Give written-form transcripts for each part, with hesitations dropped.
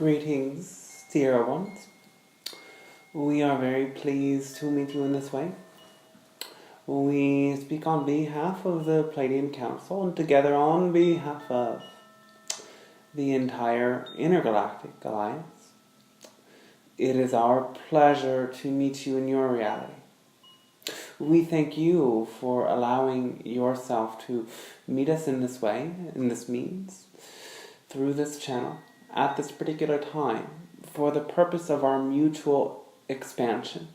Greetings, dear ones. We are very pleased to meet you in this way. We speak on behalf of the Pleiadian Council and together on behalf of the entire Intergalactic Alliance. It is our pleasure to meet you in your reality. We thank you for allowing yourself to meet us in this way, in this means, through this channel, at this particular time, for the purpose of our mutual expansion.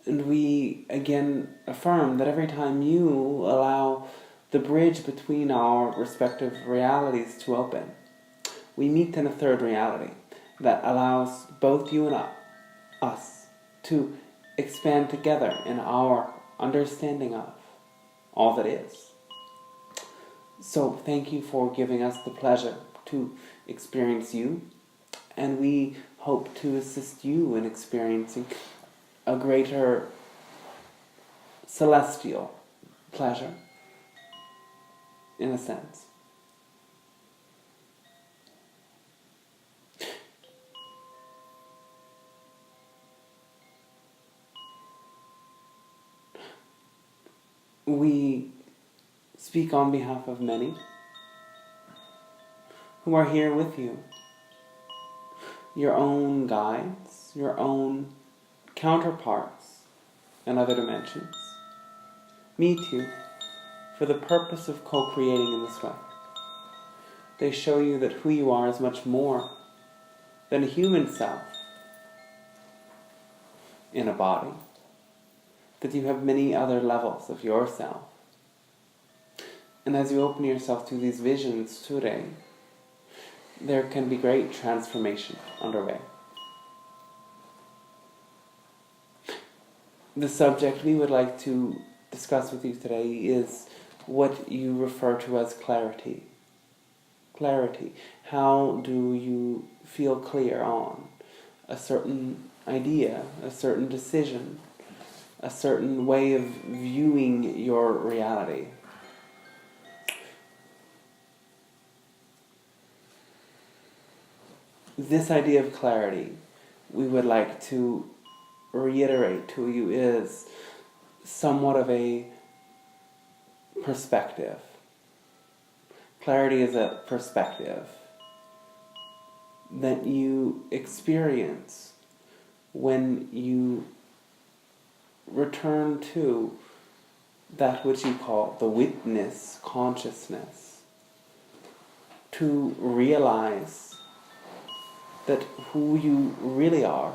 And we again affirm that every time you allow the bridge between our respective realities to open, we meet in a third reality that allows both you and us to expand together in our understanding of all that is. So thank you for giving us the pleasure to experience you, and we hope to assist you in experiencing a greater celestial pleasure, in a sense. We speak on behalf of many who are here with you, your own guides, your own counterparts in other dimensions, meet you for the purpose of co-creating in this way. They show you that who you are is much more than a human self in a body, that you have many other levels of yourself. And as you open yourself to these visions today, there can be great transformation underway. The subject we would like to discuss with you today is what you refer to as clarity. Clarity. How do you feel clear on a certain idea, a certain decision, a certain way of viewing your reality? This idea of clarity, we would like to reiterate to you, is somewhat of a perspective. Clarity is a perspective that you experience when you return to that which you call the witness consciousness, to realize that who you really are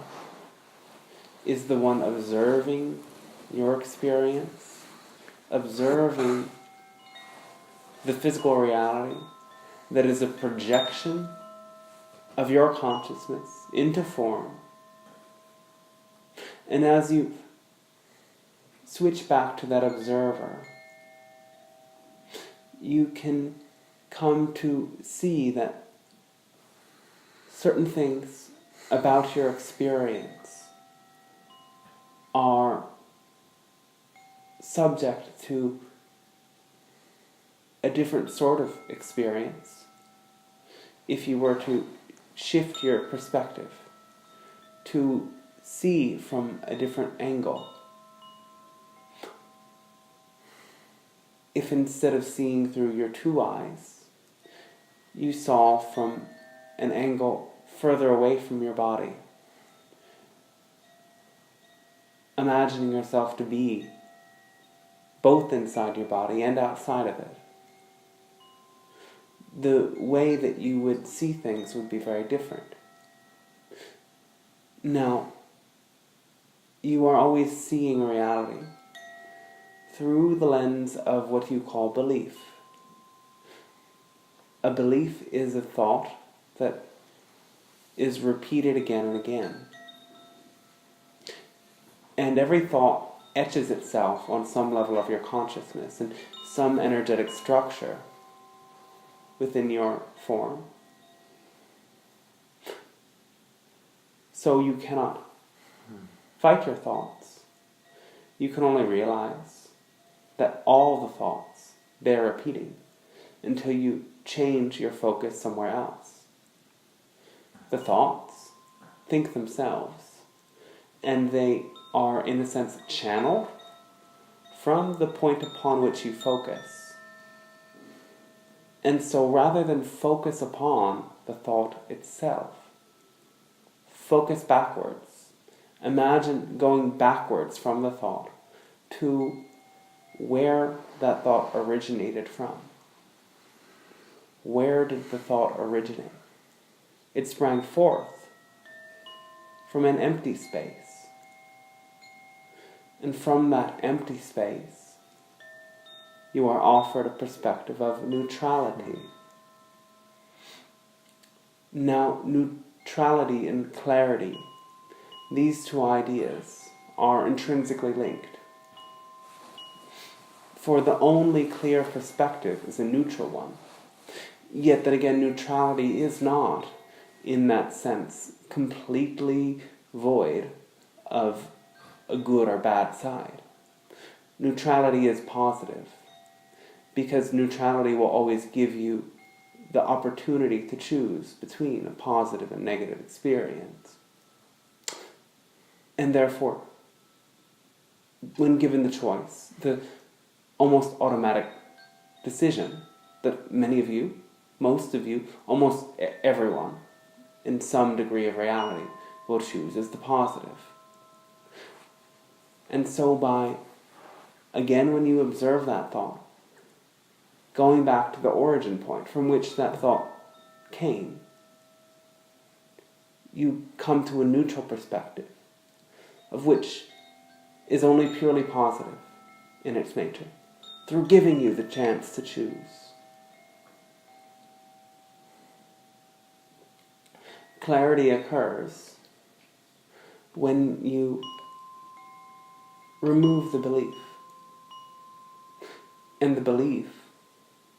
is the one observing your experience, observing the physical reality that is a projection of your consciousness into form. And as you switch back to that observer, you can come to see that certain things about your experience are subject to a different sort of experience if you were to shift your perspective, to see from a different angle. If instead of seeing through your two eyes, you saw from an angle further away from your body, imagining yourself to be both inside your body and outside of it, the way that you would see things would be very different. Now, you are always seeing reality through the lens of what you call belief. A belief is a thought that is repeated again and again. And every thought etches itself on some level of your consciousness and some energetic structure within your form. So you cannot fight your thoughts. You can only realize that all the thoughts bear repeating until you change your focus somewhere else. the thoughts think themselves, and they are, in a sense, channeled from the point upon which you focus. And so rather than focus upon the thought itself, focus backwards. Imagine going backwards from the thought to where that thought originated from. Where did the thought originate? It sprang forth from an empty space. And from that empty space, you are offered a perspective of neutrality. Now, neutrality and clarity, these two ideas are intrinsically linked. For the only clear perspective is a neutral one. Yet then again, neutrality is not, in that sense, completely void of a good or bad side. Neutrality is positive, because neutrality will always give you the opportunity to choose between a positive and negative experience. And therefore, when given the choice, the almost automatic decision that many of you, most of you, almost everyone, in some degree of reality, will choose is the positive. And so again, when you observe that thought, going back to the origin point from which that thought came, you come to a neutral perspective, of which is only purely positive in its nature, through giving you the chance to choose. Clarity occurs when you remove the belief. And the belief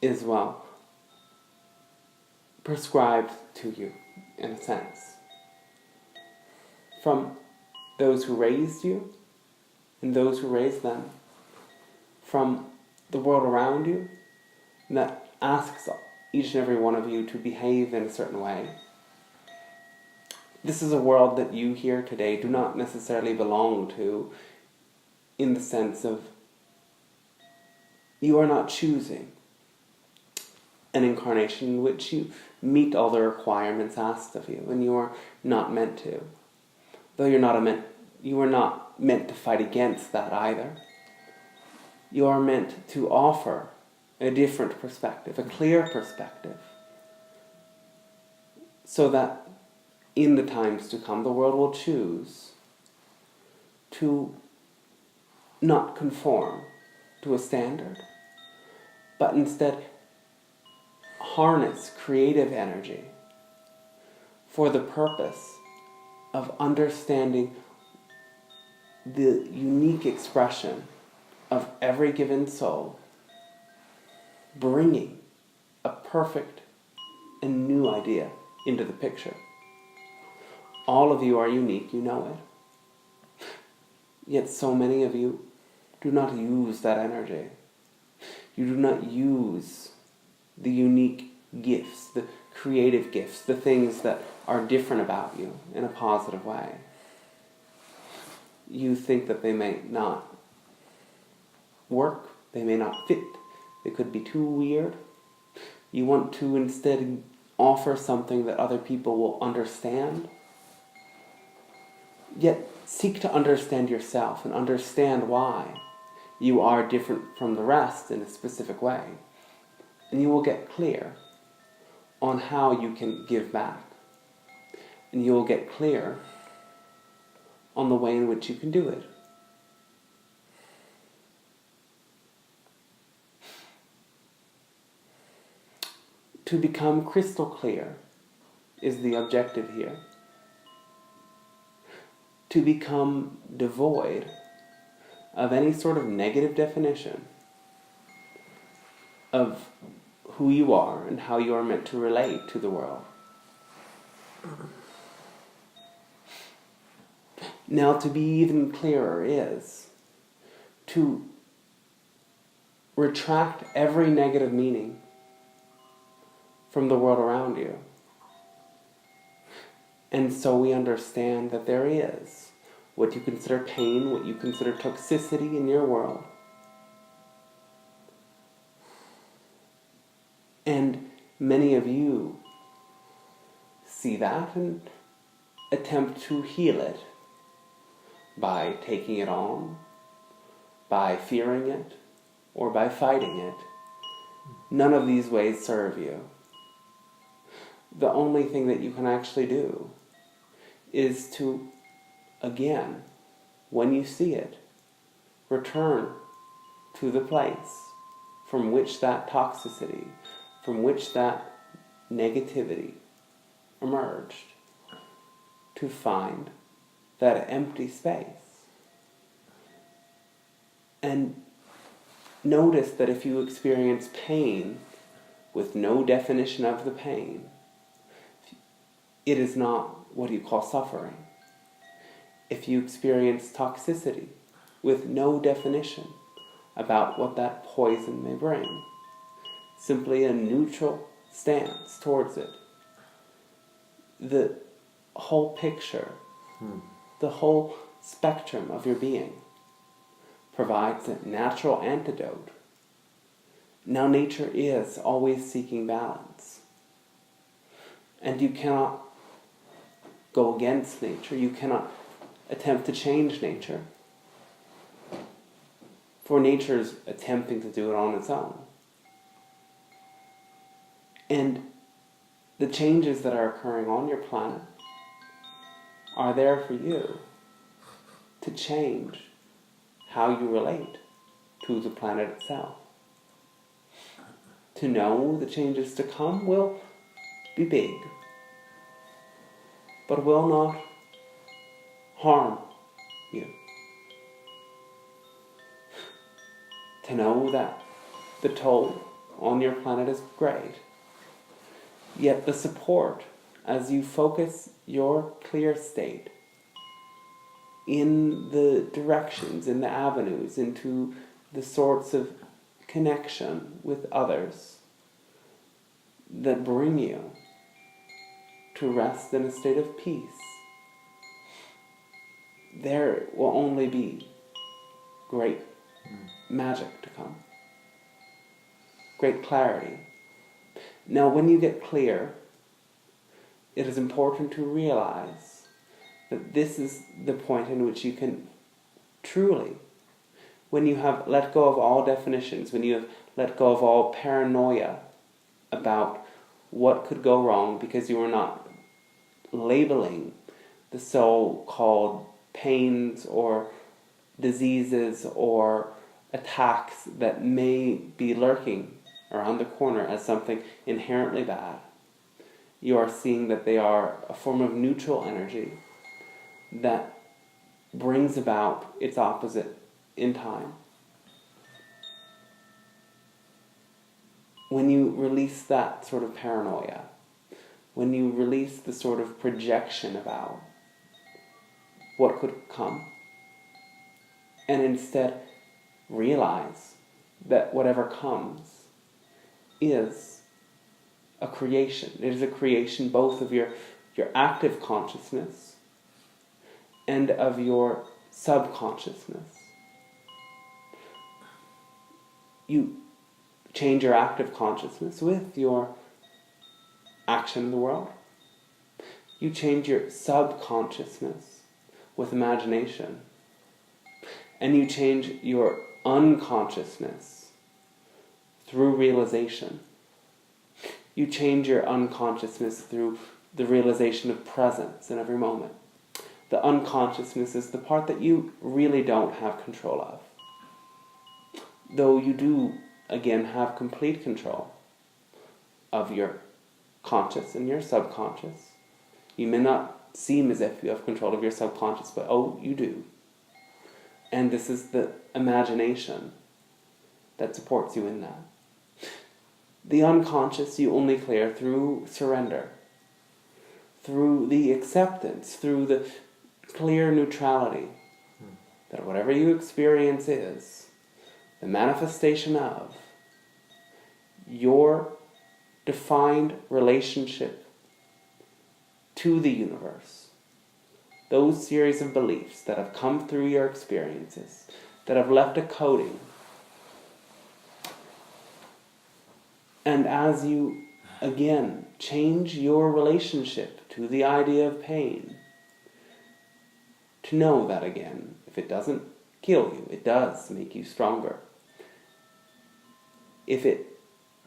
is, well, prescribed to you, in a sense, from those who raised you and those who raised them, from the world around you that asks each and every one of you to behave in a certain way. This is a world that you here today do not necessarily belong to, in the sense of you are not choosing an incarnation in which you meet all the requirements asked of you, and you are not meant to. Though you are not meant to fight against that either. You are meant to offer a different perspective, a clear perspective, so that in the times to come the world will choose to not conform to a standard, but instead harness creative energy for the purpose of understanding the unique expression of every given soul, bringing a perfect and new idea into the picture. All of you are unique, you know it. Yet so many of you do not use that energy. You do not use the unique gifts, the creative gifts, the things that are different about you in a positive way. You think that they may not work, they may not fit, they could be too weird. You want to instead offer something that other people will understand. Yet seek to understand yourself and understand why you are different from the rest in a specific way. And you will get clear on how you can give back. And you will get clear on the way in which you can do it. To become crystal clear is the objective here. To become devoid of any sort of negative definition of who you are and how you are meant to relate to the world. Now, to be even clearer is to retract every negative meaning from the world around you. And so we understand that there is what you consider pain, what you consider toxicity in your world. And many of you see that and attempt to heal it by taking it on, by fearing it, or by fighting it. None of these ways serve you. The only thing that you can actually do is to, again, when you see it, return to the place from which that toxicity, from which that negativity emerged, to find that empty space. And notice that if you experience pain with no definition of the pain, it is not what you call suffering. If you experience toxicity with no definition about what that poison may bring, simply a neutral stance towards it, the whole picture, the whole spectrum of your being provides a natural antidote. Now nature is always seeking balance. And you cannot go against nature. You cannot attempt to change nature. For nature is attempting to do it on its own. And the changes that are occurring on your planet are there for you to change how you relate to the planet itself. To know the changes to come will be big, but will not harm you. To know that the toll on your planet is great, yet the support as you focus your clear state in the directions, in the avenues, into the sorts of connection with others that bring you to rest in a state of peace, there will only be great magic to come, great clarity. Now, when you get clear, it is important to realize that this is the point in which you can truly, when you have let go of all definitions, when you have let go of all paranoia about what could go wrong because you are not labeling the so-called pains or diseases or attacks that may be lurking around the corner as something inherently bad. You are seeing that they are a form of neutral energy that brings about its opposite in time. When you release that sort of paranoia, when you release the sort of projection about what could come, and instead realize that whatever comes is a creation. It is a creation both of your active consciousness and of your subconsciousness. You change your active consciousness with your action in the world. You change your subconsciousness with imagination. And you change your unconsciousness through realization. You change your unconsciousness through the realization of presence in every moment. The unconsciousness is the part that you really don't have control of. Though you do, again, have complete control of your conscious and your subconscious. You may not seem as if you have control of your subconscious, but you do. And this is the imagination that supports you in that. The unconscious you only clear through surrender, through the acceptance, through the clear neutrality, that whatever you experience is the manifestation of your defined relationship to the universe. Those series of beliefs that have come through your experiences, that have left a coding. And as you, again, change your relationship to the idea of pain, to know that again, if it doesn't kill you, it does make you stronger. If it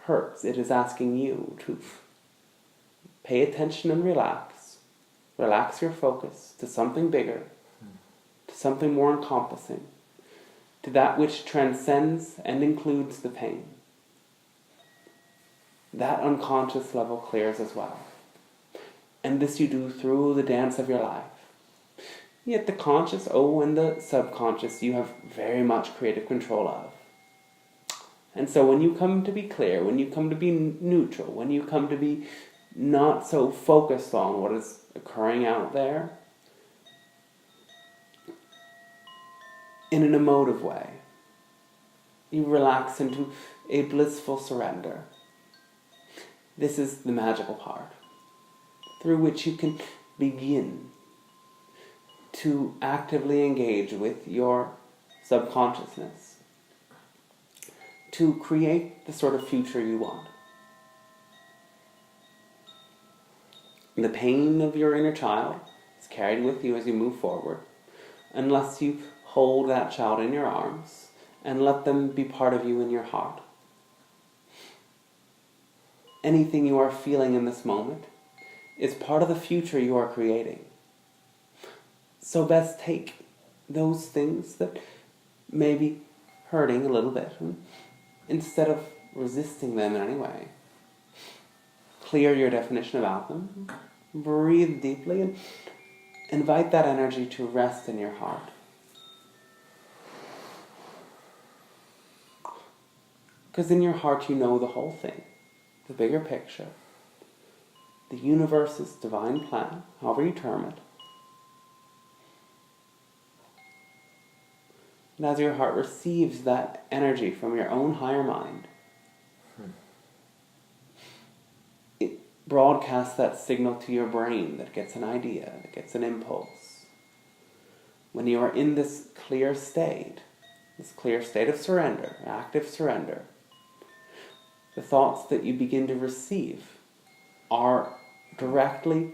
hurts, it is asking you to pay attention and relax. Relax your focus to something bigger, to something more encompassing, to that which transcends and includes the pain. That unconscious level clears as well. And this you do through the dance of your life. Yet the conscious, and the subconscious, you have very much creative control of. And so when you come to be clear, when you come to be neutral, when you come to be not so focused on what is occurring out there, in an emotive way, you relax into a blissful surrender. This is the magical part, through which you can begin to actively engage with your subconsciousness, to create the sort of future you want. The pain of your inner child is carried with you as you move forward, unless you hold that child in your arms and let them be part of you in your heart. Anything you are feeling in this moment is part of the future you are creating. So best take those things that may be hurting a little bit, instead of resisting them in any way. Clear your definition about them, breathe deeply, and invite that energy to rest in your heart. Because in your heart you know the whole thing, the bigger picture, the universe's divine plan, however you term it. And as your heart receives that energy from your own higher mind, it broadcasts that signal to your brain that gets an idea, that gets an impulse. When you are in this clear state of surrender, active surrender, the thoughts that you begin to receive are directly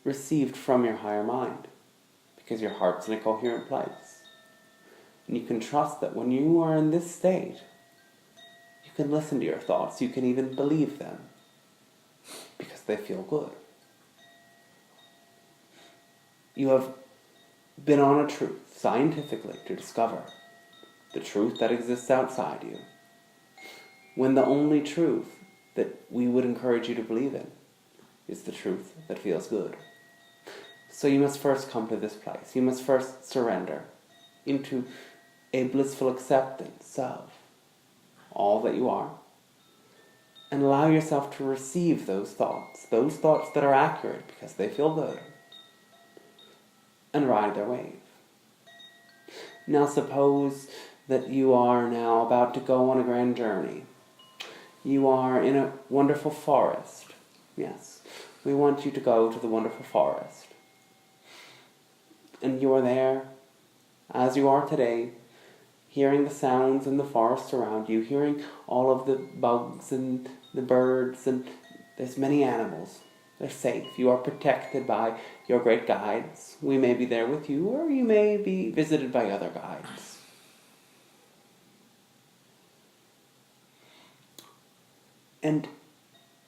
received from your higher mind, because your heart's in a coherent place. And you can trust that when you are in this state, you can listen to your thoughts, you can even believe them, because they feel good. You have been on a truth, scientifically, to discover the truth that exists outside you, when the only truth that we would encourage you to believe in is the truth that feels good. So you must first come to this place. You must first surrender into a blissful acceptance of all that you are, and allow yourself to receive those thoughts that are accurate because they feel good, and ride their wave. Now suppose that you are now about to go on a grand journey. You are in a wonderful forest. Yes, we want you to go to the wonderful forest. And you are there, as you are today, hearing the sounds in the forest around you, hearing all of the bugs and the birds, and there's many animals. They're safe. You are protected by your great guides. We may be there with you, or you may be visited by other guides. And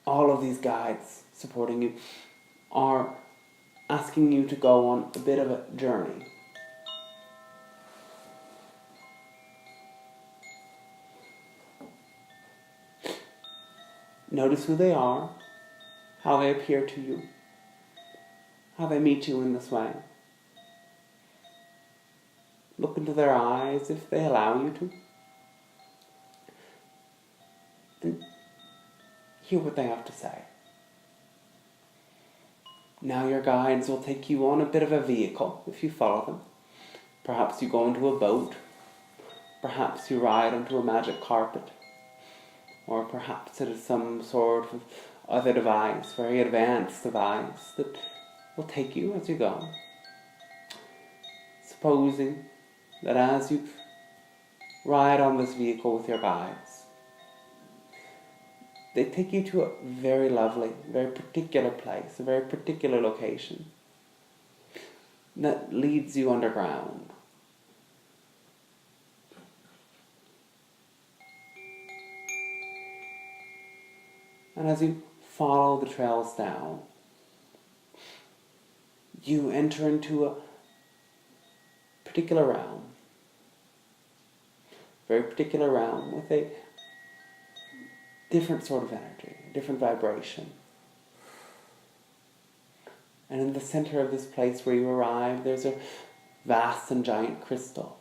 all of these guides supporting you are asking you to go on a bit of a journey. Notice who they are, how they appear to you, how they meet you in this way. Look into their eyes if they allow you to, and hear what they have to say. Now your guides will take you on a bit of a vehicle if you follow them. Perhaps you go into a boat, perhaps you ride onto a magic carpet, or perhaps it is some sort of other device, very advanced device that will take you as you go. Supposing that as you ride on this vehicle with your guides, they take you to a very lovely, very particular place, a very particular location that leads you underground. And as you follow the trails down, you enter into a particular realm. Very particular realm with a different sort of energy, a different vibration. And in the center of this place where you arrive, there's a vast and giant crystal.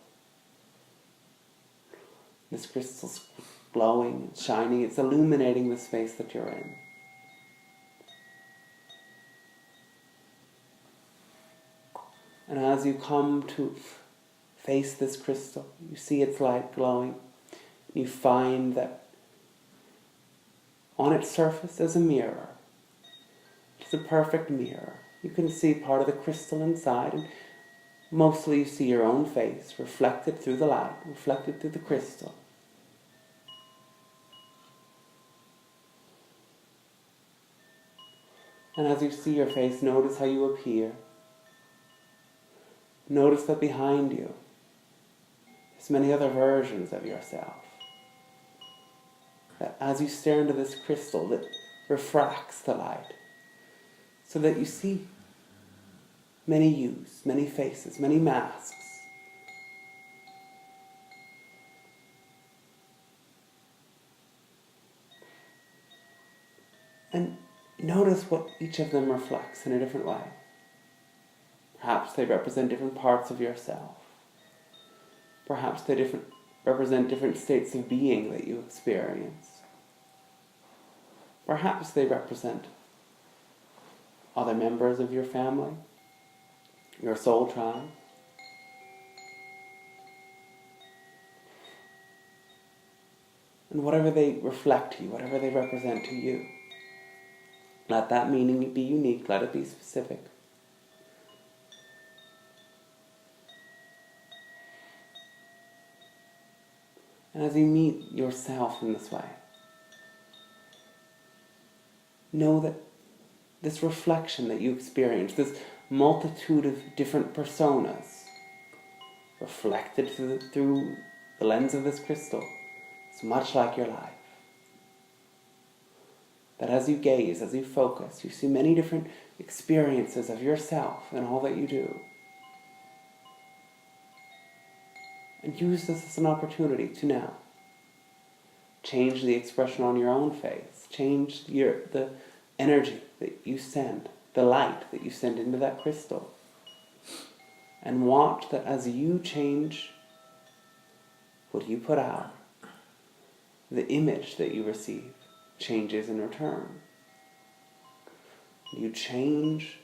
This crystal's glowing and shining. It's illuminating the space that you're in. And as you come to face this crystal, you see its light glowing. You find that on its surface is a mirror. It's a perfect mirror. You can see part of the crystal inside, and mostly you see your own face reflected through the light, reflected through the crystal. And as you see your face, notice how you appear. Notice that behind you, there's many other versions of yourself. That as you stare into this crystal that refracts the light, so that you see many yous, many faces, many masks. And notice what each of them reflects in a different way. Perhaps they represent different parts of yourself. Perhaps they represent different states of being that you experience. Perhaps they represent other members of your family, your soul tribe. And whatever they reflect to you, whatever they represent to you, let that meaning be unique, let it be specific. And as you meet yourself in this way, know that this reflection that you experience, this multitude of different personas reflected through the lens of this crystal, is much like your life. That as you gaze, as you focus, you see many different experiences of yourself and all that you do. And use this as an opportunity to now change the expression on your own face, change the energy that you send, the light that you send into that crystal. And watch that as you change what you put out, the image that you receive changes in return. You change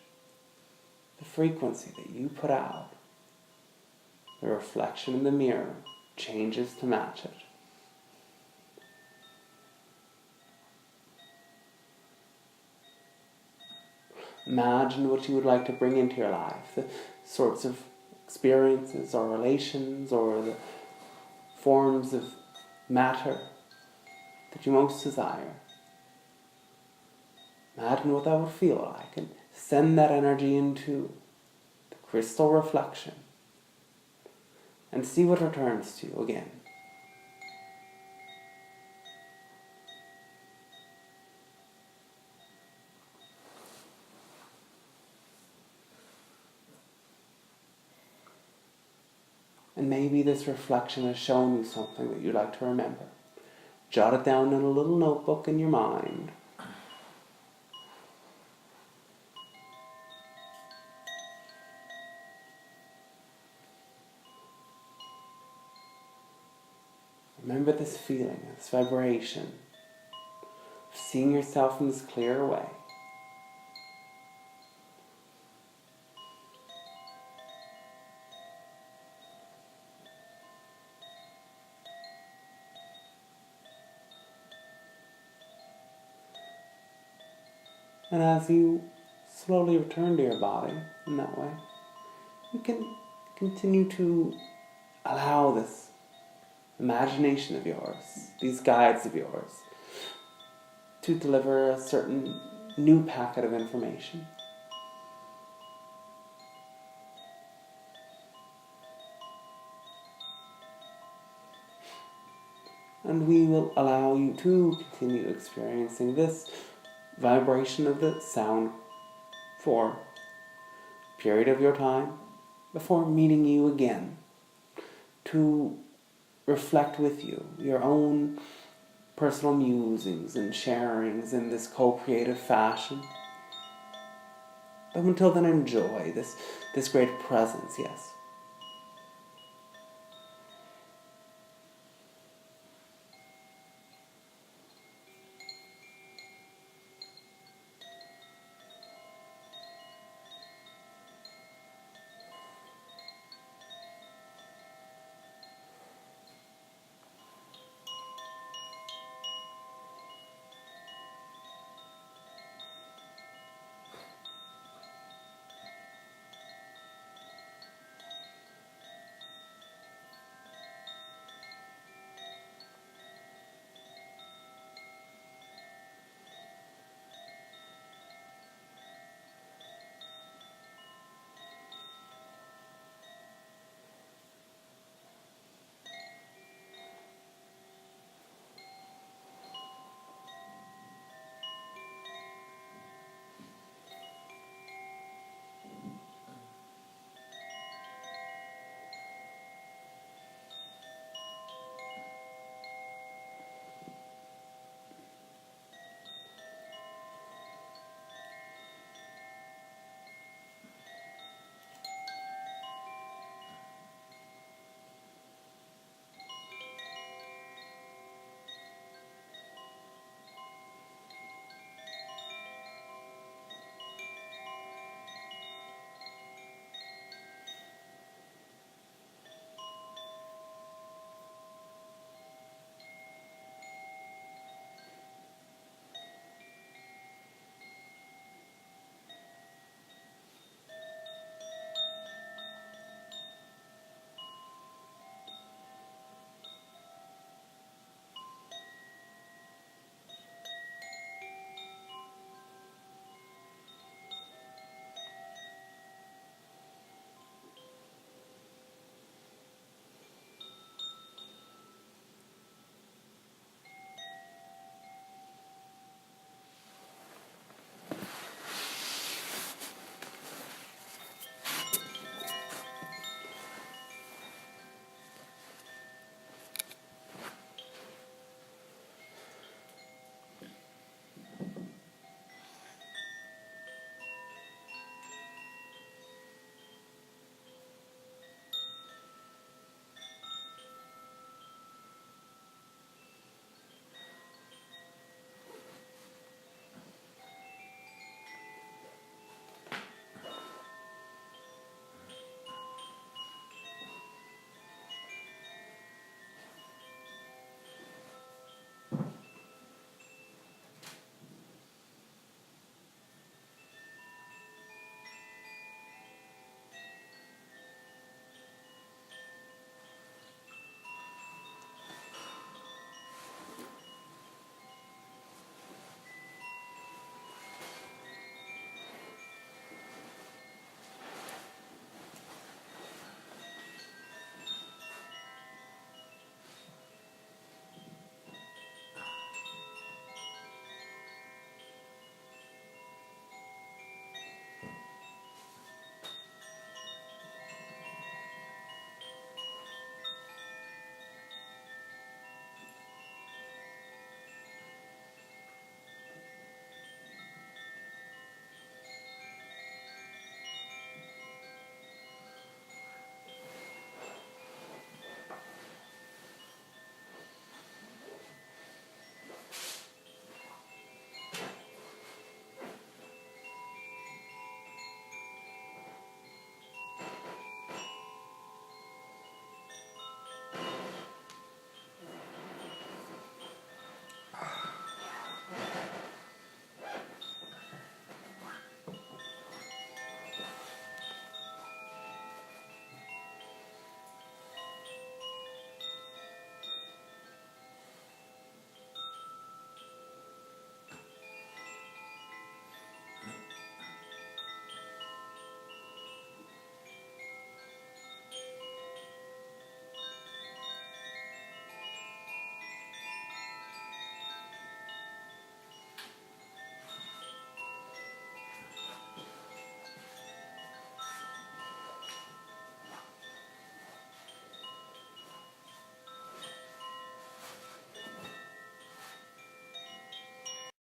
the frequency that you put out. The reflection in the mirror changes to match it. Imagine what you would like to bring into your life, the sorts of experiences or relations or the forms of matter that you most desire. Imagine what that would feel like and send that energy into the crystal reflection and see what returns to you again. And maybe this reflection has shown you something that you'd like to remember. Jot it down in a little notebook in your mind. Remember this feeling, this vibration of seeing yourself in this clearer way. And as you slowly return to your body in that way, you can continue to allow this imagination of yours, these guides of yours, to deliver a certain new packet of information. And we will allow you to continue experiencing this vibration of the sound for a period of your time before meeting you again to reflect with you your own personal musings and sharings in this co-creative fashion. But until then, enjoy this great presence, yes.